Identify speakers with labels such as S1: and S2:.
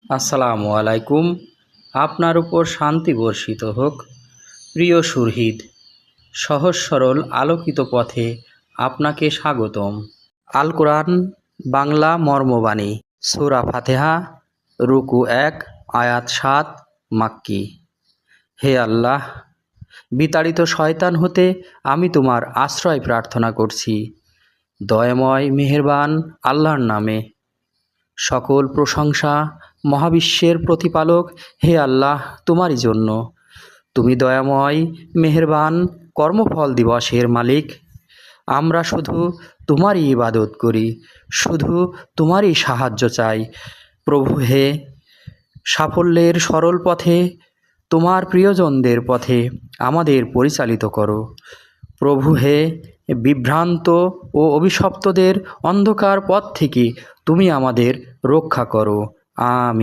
S1: আসসালামু আলাইকুম। আপনার উপর শান্তি বর্ষিত হোক। প্রিয় সুরহিদ, সহজ সরল আলোকিত পথে আপনাকে স্বাগতম। আল কোরআন বাংলা মর্মবাণী, সূরা ফাতিহা, রুকু 1, আয়াত 7, মাক্কি। হে আল্লাহ, বিতাড়িত শয়তান হতে আমি তোমার আশ্রয় প্রার্থনা করছি। দয়াময় মেহেরবান আল্লাহর নামে। সকল প্রশংসা মহাবিশ্বের প্রতিপালক হে আল্লাহ তোমারই জন্য। তুমি দয়াময় মেহেরবান কর্মফল দিবসের মালিক। আমরা শুধু তোমারই ইবাদত করি, শুধু তোমারই সাহায্য চাই। প্রভু হে, সাফল্যের সরল পথে, তোমার প্রিয়জনদের পথে আমাদের পরিচালিত করো। প্রভু হে, বিভ্রান্ত ও অভিশপ্তদের অন্ধকার পথ থেকে তুমি আমাদের রক্ষা করো। আমিন।